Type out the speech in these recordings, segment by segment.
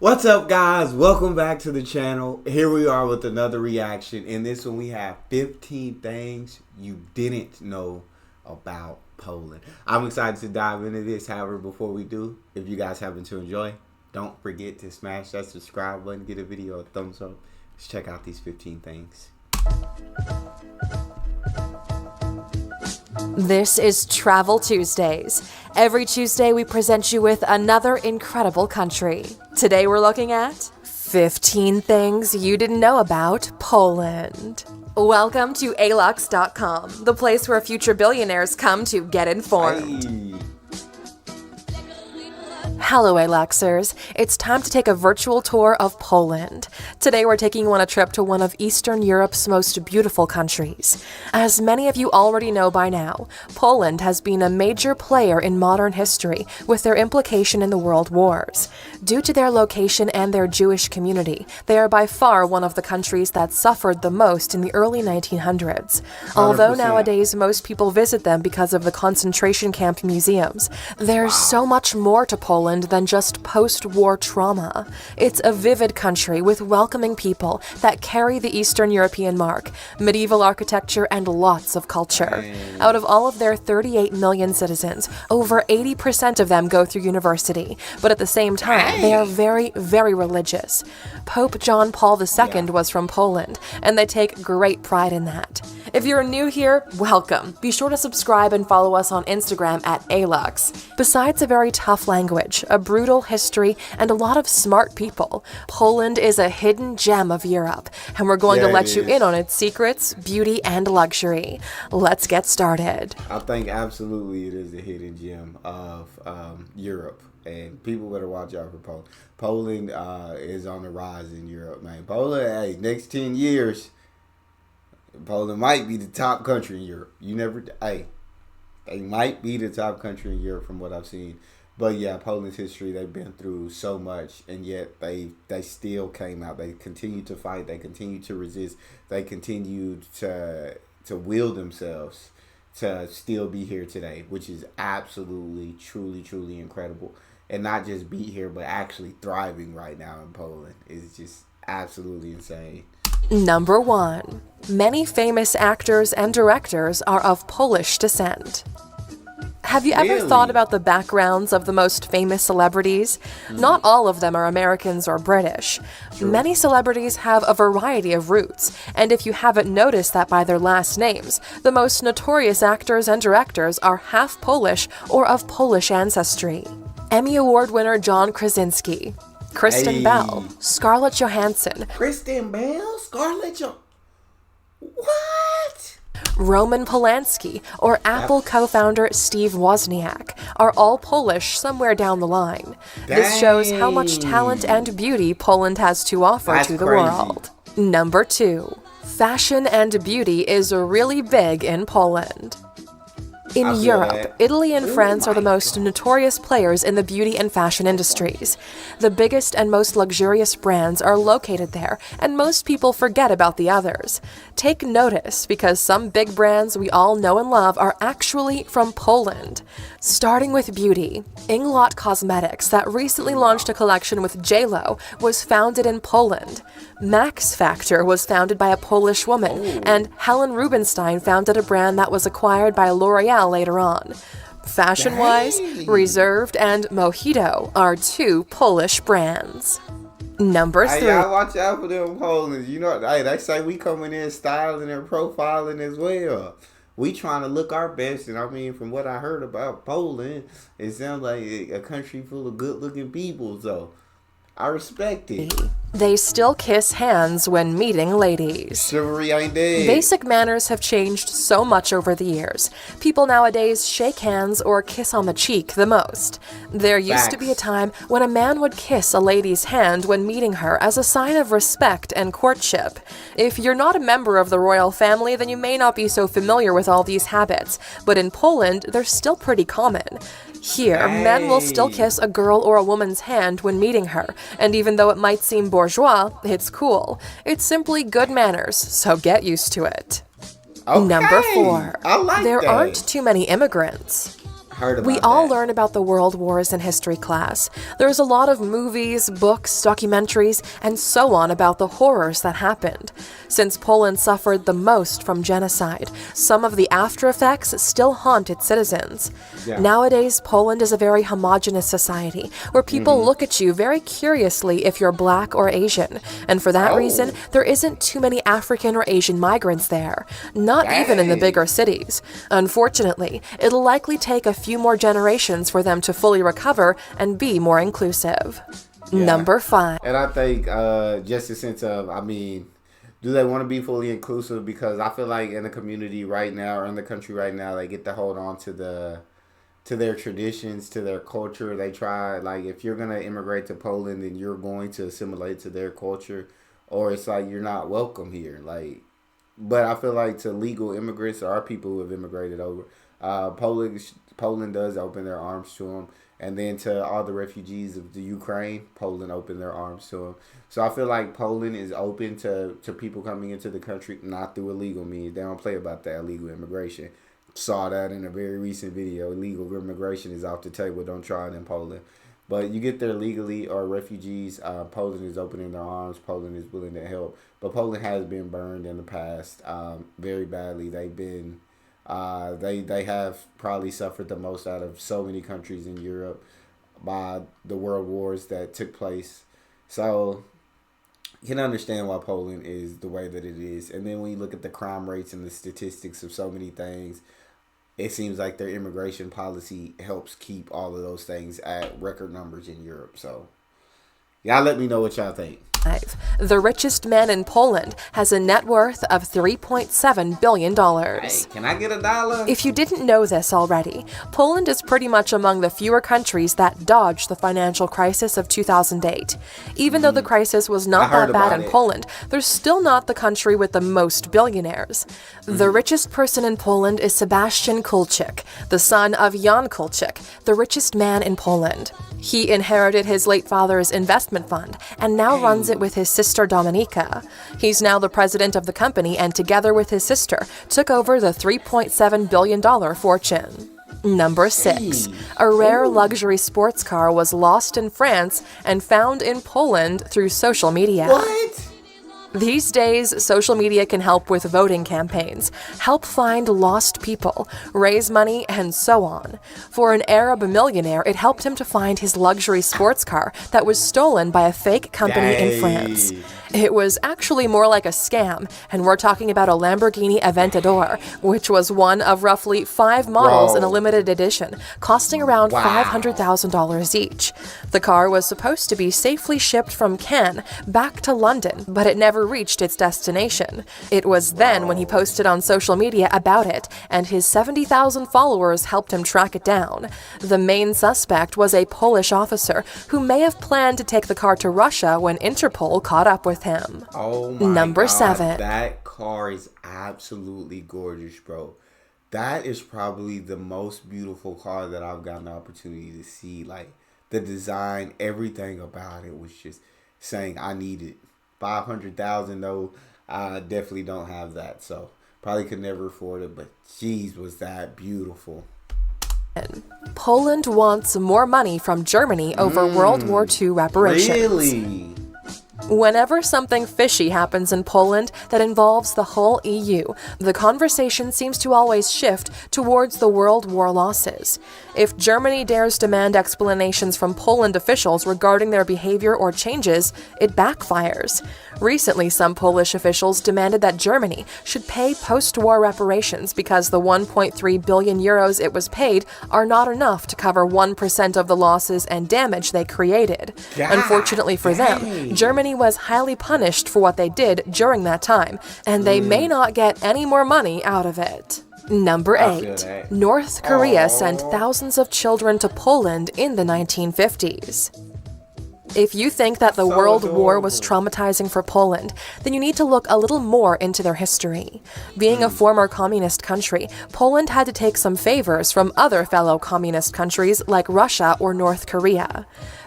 What's up, guys? Welcome back to the channel. Here we are with another reaction. In this one, we have 15 things you didn't know about Poland. I'm excited to dive into this. However, before we do, if you guys happen to enjoy, don't forget to smash that subscribe button, get a video a thumbs up. Let's check out these 15 things. This is Travel Tuesdays. Every Tuesday we present you with another incredible country. Today we're looking at 15 things you didn't know about Poland. Welcome to alux.com, the place where future billionaires come to get informed. Hey. Hello, Aluxers. It's time to take a virtual tour of Poland. Today we're taking you on a trip to one of Eastern Europe's most beautiful countries. As many of you already know by now, Poland has been a major player in modern history with their implication in the world wars. Due to their location and their Jewish community, they are by far one of the countries that suffered the most in the early 1900s. Although 100%. nowadays most people visit them because of the concentration camp museums, there's so much more to Poland than just post-war trauma. It's a vivid country with welcoming people that carry the Eastern European mark, medieval architecture, and lots of culture. Out of all of their 38 million citizens, over 80% of them go through university, but at the same time, they are very, very religious. Pope John Paul II was from Poland, and they take great pride in that. If you're new here, welcome. Be sure to subscribe and follow us on Instagram at Alux. Besides a very tough language, a brutal history, and a lot of smart people, Poland is a hidden gem of Europe, and we're going to let you in on its secrets, beauty, and luxury. Let's get started. I think absolutely it is a hidden gem of Europe, and people better watch out for Poland. Poland is on the rise in Europe, man. Poland, hey, next 10 years, Poland might be the top country in Europe. They might be the top country in Europe from what I've seen. But yeah, Poland's history, they've been through so much, and yet they still came out. They continue to fight. They continue to resist. They continue to will themselves to still be here today, which is absolutely, truly incredible. And not just be here, but actually thriving right now in Poland is just absolutely insane. Number 1. Many famous actors and directors are of Polish descent. Have you ever thought about the backgrounds of the most famous celebrities? Not all of them are Americans or British. Many celebrities have a variety of roots, and if you haven't noticed that by their last names, the most notorious actors and directors are half Polish or of Polish ancestry. Emmy Award winner John Krasinski, Kristen Bell, Scarlett Johansson, Kristen Bell? Scarlett Johansson? What? Roman Polanski, or Apple co-founder Steve Wozniak are all Polish somewhere down the line. This shows how much talent and beauty Poland has to offer to the world. Number 2. Fashion and beauty is really big in Poland. In Europe, Italy and France are the most notorious players in the beauty and fashion industries. The biggest and most luxurious brands are located there, and most people forget about the others. Take notice, because some big brands we all know and love are actually from Poland. Starting with beauty, Inglot Cosmetics, that recently launched a collection with J.Lo, was founded in Poland. Max Factor was founded by a Polish woman, and Helen Rubinstein founded a brand that was acquired by L'Oreal later on. Fashion-wise, Reserved and Mojito are 2 Polish brands. Number 3. Hey, y'all watch out for them Poland. You know, hey, they say we coming in styling and profiling as well. We trying to look our best, and I mean, from what I heard about Poland, it sounds like a country full of good-looking people, so I respect it. They still kiss hands when meeting ladies. Chivalry ain't dead. Basic manners have changed so much over the years. People nowadays shake hands or kiss on the cheek the most. There used to be a time when a man would kiss a lady's hand when meeting her as a sign of respect and courtship. If you're not a member of the royal family, then you may not be so familiar with all these habits, but in Poland, they're still pretty common. Here, men will still kiss a girl or a woman's hand when meeting her, and even though it might seem bourgeois, it's cool. It's simply good manners, so get used to it. Okay. Number 4. I like there that. aren't too many immigrants. heard about We all that. learn about the world wars in history class. There's a lot of movies, books, documentaries, and so on about the horrors that happened. Since Poland suffered the most from genocide, some of the after effects still haunt its citizens. Yeah. Nowadays, Poland is a very homogenous society where people look at you very curiously if you're black or Asian. And for that reason, there isn't too many African or Asian migrants there, not even in the bigger cities. Unfortunately, it'll likely take a few more generations for them to fully recover and be more inclusive. Number 5. And I think just a sense of, I mean, do they want to be fully inclusive? Because I feel like in the community right now, or in the country right now, they get to hold on to their traditions, to their culture. They try, like, if you're going to immigrate to Poland, then you're going to assimilate to their culture, or it's like you're not welcome here. Like, but I feel like to legal immigrants, or people who have immigrated over, Poland does open their arms to them. And then to all the refugees of the Ukraine, Poland opened their arms to them. So I feel like Poland is open to people coming into the country, not through illegal means. They don't play about that illegal immigration. Saw that in a very recent video. Illegal immigration is off the table. Don't try it in Poland. But you get there legally, or refugees, Poland is opening their arms. Poland is willing to help. But Poland has been burned in the past very badly. They've been... they have probably suffered the most out of so many countries in Europe by the world wars that took place. So you can understand why Poland is the way that it is. And then when you look at the crime rates and the statistics of so many things, it seems like their immigration policy helps keep all of those things at record numbers in Europe. So y'all let me know what y'all think. The richest man in Poland has a net worth of $3.7 billion. Hey, can I get $1? If you didn't know this already, Poland is pretty much among the fewer countries that dodged the financial crisis of 2008. Even though the crisis was not that bad in Poland, there's still not the country with the most billionaires. The richest person in Poland is Sebastian Kulczyk, the son of Jan Kulczyk, the richest man in Poland. He inherited his late father's investment fund and now runs it with his sister Dominika. He's now the president of the company and together with his sister took over the $3.7 billion fortune. Number 6. A rare luxury sports car was lost in France and found in Poland through social media. What? These days, social media can help with voting campaigns, help find lost people, raise money, and so on. For an Arab millionaire, it helped him to find his luxury sports car that was stolen by a fake company in France. It was actually more like a scam, and we're talking about a Lamborghini Aventador, which was one of roughly 5 models in a limited edition, costing around $500,000 each. The car was supposed to be safely shipped from Cannes back to London, but it never reached its destination. It was then when he posted on social media about it, and his 70,000 followers helped him track it down. The main suspect was a Polish officer who may have planned to take the car to Russia when Interpol caught up with him. Oh my Number God, 7. That car is absolutely gorgeous, bro. That is probably the most beautiful car that I've gotten the opportunity to see. Like, the design, everything about it was just saying I need it. 500,000 though, I definitely don't have that, so probably could never afford it, but geez, was that beautiful. Poland wants more money from Germany over World War II reparations. Really? Whenever something fishy happens in Poland that involves the whole EU, the conversation seems to always shift towards the World War losses. If Germany dares demand explanations from Poland officials regarding their behavior or changes, it backfires. Recently, some Polish officials demanded that Germany should pay post-war reparations because the 1.3 billion euros it was paid are not enough to cover 1% of the losses and damage they created. Unfortunately for them, Germany was highly punished for what they did during that time, and they may not get any more money out of it. Number 8. North Korea sent thousands of children to Poland in the 1950s. If you think that the World War was traumatizing for Poland, then you need to look a little more into their history. Being a former communist country, Poland had to take some favors from other fellow communist countries like Russia or North Korea.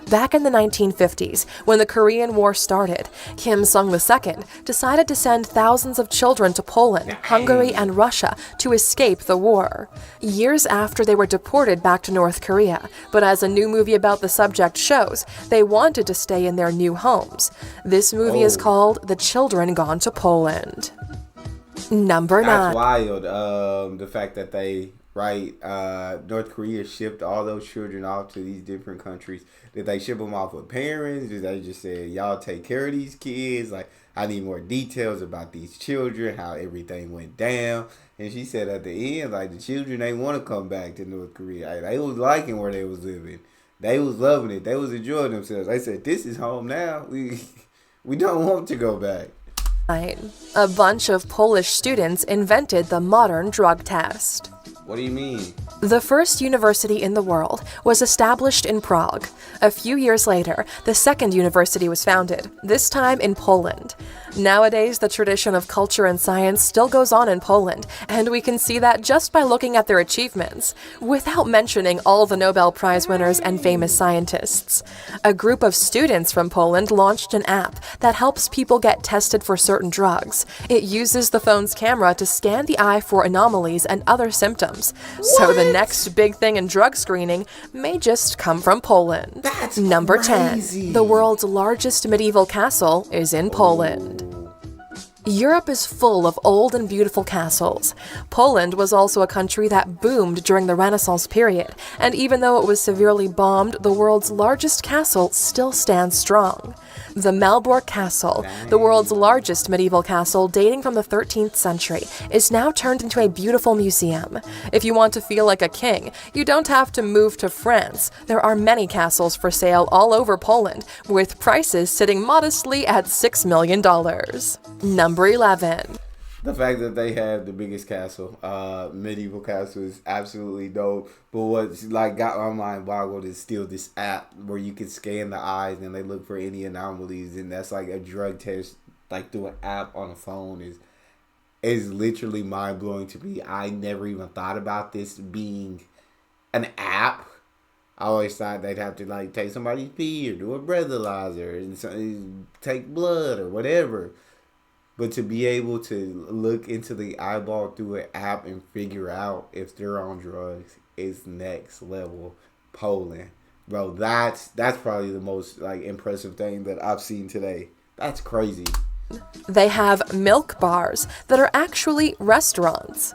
Back in the 1950s, when the Korean War started, Kim Sung-II decided to send thousands of children to Poland, Hungary, and Russia to escape the war. Years after, they were deported back to North Korea, but as a new movie about the subject shows, they wanted to stay in their new homes. This movie is called The Children Gone to Poland. Number 9. That's wild. The fact that they, North Korea shipped all those children off to these different countries. Did they ship them off with parents? Did they just say, y'all take care of these kids? Like, I need more details about these children, how everything went down. And she said at the end, like, the children, they want to come back to North Korea. Like, they was liking where they was living. They was loving it. They was enjoying themselves. They said, this is home now. We don't want to go back. A bunch of Polish students invented the modern drug test. What do you mean? The first university in the world was established in Prague. A few years later, the second university was founded, this time in Poland. Nowadays, the tradition of culture and science still goes on in Poland, and we can see that just by looking at their achievements, without mentioning all the Nobel Prize winners and famous scientists. A group of students from Poland launched an app that helps people get tested for certain drugs. It uses the phone's camera to scan the eye for anomalies and other symptoms. So the next big thing in drug screening may just come from Poland. That's Number crazy. 10. The world's largest medieval castle is in Poland. Europe is full of old and beautiful castles. Poland was also a country that boomed during the Renaissance period, and even though it was severely bombed, the world's largest castle still stands strong. The Malbork Castle, the world's largest medieval castle dating from the 13th century, is now turned into a beautiful museum. If you want to feel like a king, you don't have to move to France. There are many castles for sale all over Poland, with prices sitting modestly at $6 million. Number 11. The fact that they have the biggest castle, medieval castle, is absolutely dope. But what's got my mind boggled is still this app where you can scan the eyes and they look for any anomalies, and that's like a drug test, through an app on a phone is literally mind blowing to me. I never even thought about this being an app. I always thought they'd have to take somebody's pee or do a breathalyzer and take blood or whatever. But to be able to look into the eyeball through an app and figure out if they're on drugs is next level. Poland. Bro, that's probably the most impressive thing that I've seen today. That's crazy. They have milk bars that are actually restaurants.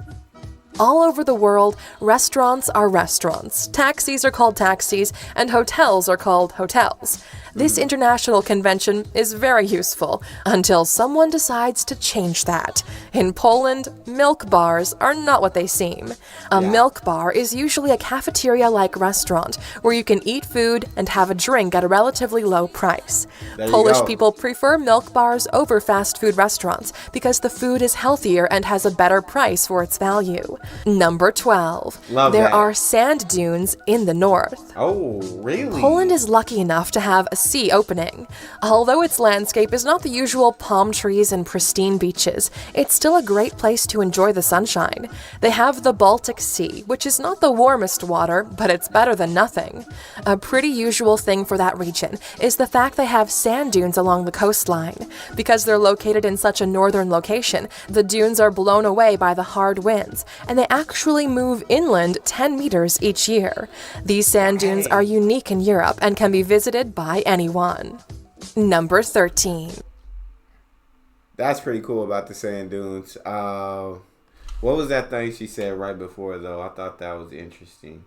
All over the world, restaurants are restaurants, taxis are called taxis, and hotels are called hotels. This international convention is very useful until someone decides to change that. In Poland, milk bars are not what they seem. A milk bar is usually a cafeteria-like restaurant where you can eat food and have a drink at a relatively low price. Polish people prefer milk bars over fast food restaurants because the food is healthier and has a better price for its value. Number 12. There are sand dunes in the north. Oh, really? Poland is lucky enough to have a sea opening. Although its landscape is not the usual palm trees and pristine beaches, it's still a great place to enjoy the sunshine. They have the Baltic Sea, which is not the warmest water, but it's better than nothing. A pretty usual thing for that region is the fact they have sand dunes along the coastline. Because they're located in such a northern location, the dunes are blown away by the hard winds, and they actually move inland 10 meters each year. These sand dunes are unique in Europe and can be visited by anyone. Number 13. That's pretty cool about the sand dunes. What was that thing she said right before, though? I thought that was interesting.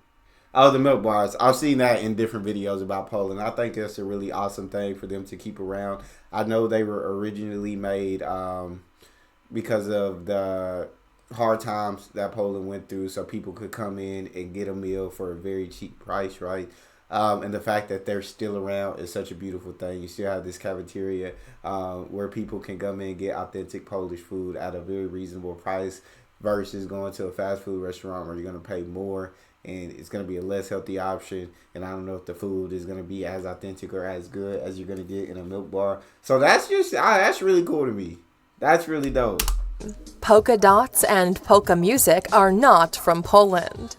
Oh, the milk bars. I've seen that in different videos about Poland. I think that's a really awesome thing for them to keep around. I know they were originally made because of the hard times that Poland went through, so people could come in and get a meal for a very cheap price, right? And the fact that they're still around is such a beautiful thing. You still have this cafeteria where people can come in and get authentic Polish food at a very reasonable price versus going to a fast food restaurant where you're going to pay more and it's going to be a less healthy option. And I don't know if the food is going to be as authentic or as good as you're going to get in a milk bar. So that's that's really cool to me. That's really dope. Polka Dots and polka music are not from Poland.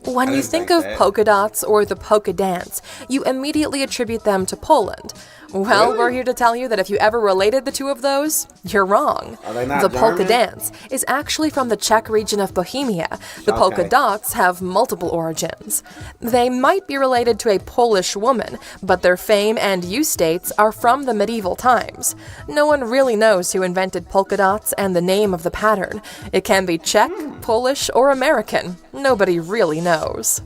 When you think of polka dots or the polka dance, you immediately attribute them to Poland. Well, Really? we're here to tell you that if you ever related the two of those, you're wrong. Are they not The polka German? dance is actually from the Czech region of Bohemia. The polka Okay. dots have multiple origins. They might be related to a Polish woman, but their fame and use dates are from the medieval times. No one really knows who invented polka dots and the name of the pattern. It can be Czech, Polish, or American. Nobody really knows.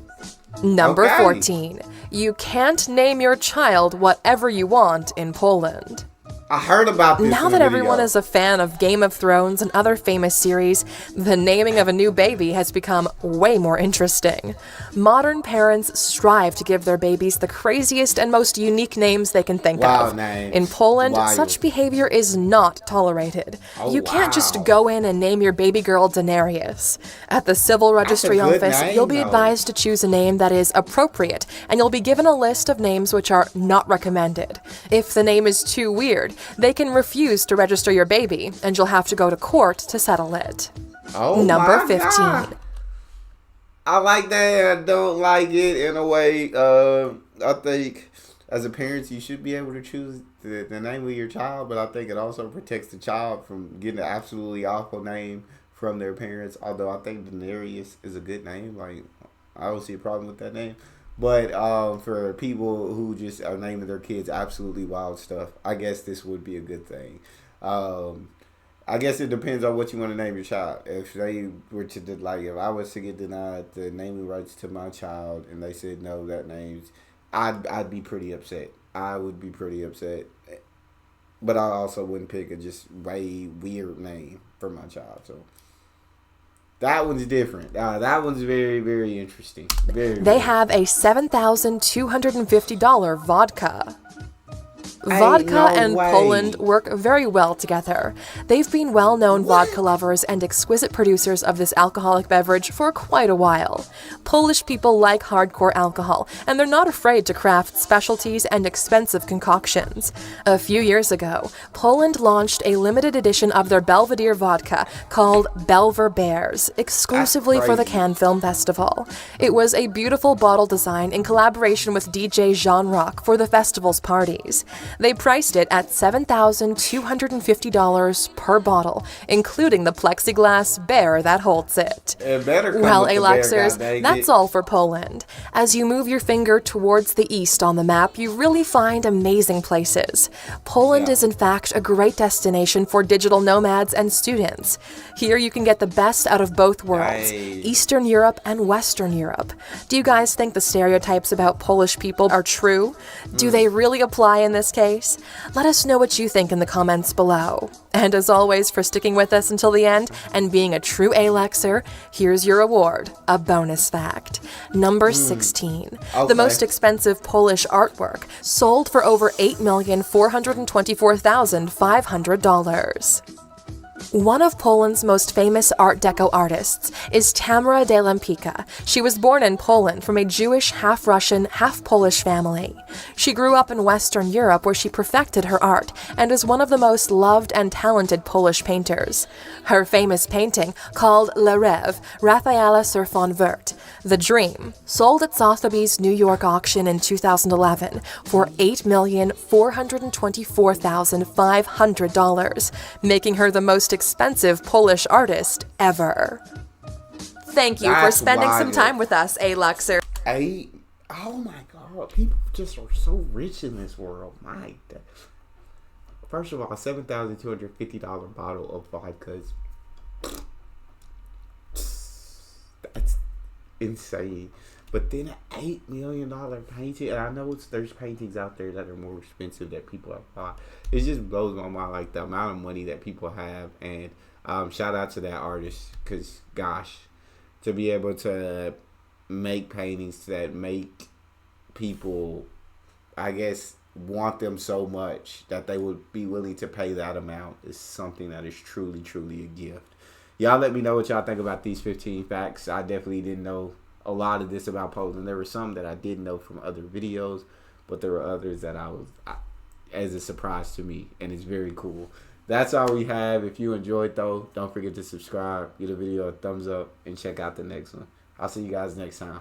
Number Okay. 14. You can't name your child whatever you want in Poland. I heard about this. Now in that a everyone video. is a fan of Game of Thrones and other famous series, the naming of a new baby has become way more interesting. Modern parents strive to give their babies the craziest and most unique names they can think Wild of. names. In Poland, Wild. such behavior is not tolerated. Oh, You can't just wow. go in and name your baby girl Daenerys. At the civil registry good office, name, you'll be though. advised to choose a name that is appropriate, and you'll be given a list of names which are not recommended. If the name is too weird, they can refuse to register your baby, and you'll have to go to court to settle it. Oh Number my 15. God. I like that. I don't like it in a way. I think as a parent, you should be able to choose the name of your child, but I think it also protects the child from getting an absolutely awful name from their parents. Although I think Daenerys is a good name. Like, I don't see a problem with that name. But for people who just are naming their kids absolutely wild stuff, I guess this would be a good thing. I guess it depends on what you want to name your child. If they were to if I was to get denied the naming rights to my child, and they said no, that name's, I'd be pretty upset. I would be pretty upset. But I also wouldn't pick a just way weird name for my child. So that one's different. That one's very, very interesting. They have a $7,250 vodka. Vodka no and way. Poland work very well together. They've been well-known vodka lovers and exquisite producers of this alcoholic beverage for quite a while. Polish people like hardcore alcohol, and they're not afraid to craft specialties and expensive concoctions. A few years ago, Poland launched a limited edition of their Belvedere vodka called Belver Bears, exclusively for the crazy. Cannes Film Festival. It was a beautiful bottle design in collaboration with DJ Jean Rock for the festival's parties. They priced it at $7,250 per bottle, including the plexiglass bear that holds it. It better come Well, with the bear, Alexers, goddaggit. that's all for Poland. As you move your finger towards the east on the map, you really find amazing places. Poland Yeah. is in fact a great destination for digital nomads and students. Here you can get the best out of both worlds, Nice. Eastern Europe and Western Europe. Do you guys think the stereotypes about Polish people are true? Do they really apply in this case? Let us know what you think in the comments below. And as always, for sticking with us until the end and being a true Alexer, here's your award, a bonus fact. Number 16. Okay. The most expensive Polish artwork sold for over $8,424,500. One of Poland's most famous Art Deco artists is Tamara de Lempicka. She was born in Poland from a Jewish, half-Russian, half-Polish family. She grew up in Western Europe where she perfected her art and is one of the most loved and talented Polish painters. Her famous painting, called Le Rêve, Rafaela sur fond vert, The Dream, sold at Sotheby's New York auction in 2011 for $8,424,500, making her the most expensive Polish artist ever. Thank you for That's spending some wild. time with us, Aluxer. Oh my God! People just are so rich in this world. My God. First of all, a $7,250 bottle of vodka. That's insane. But then an $8 million painting, and I know there's paintings out there that are more expensive that people have bought. It just blows my mind, like the amount of money that people have. And shout out to that artist, because gosh, to be able to make paintings that make people, I guess, want them so much that they would be willing to pay that amount is something that is truly, truly a gift. Y'all let me know what y'all think about these 15 facts. I definitely didn't know a lot of this about Poland. There were some that I didn't know from other videos, but there were others that as a surprise to me, and it's very cool. That's all we have. If you enjoyed, though, don't forget to subscribe, give the video a thumbs up, and check out the next one. I'll see you guys next time.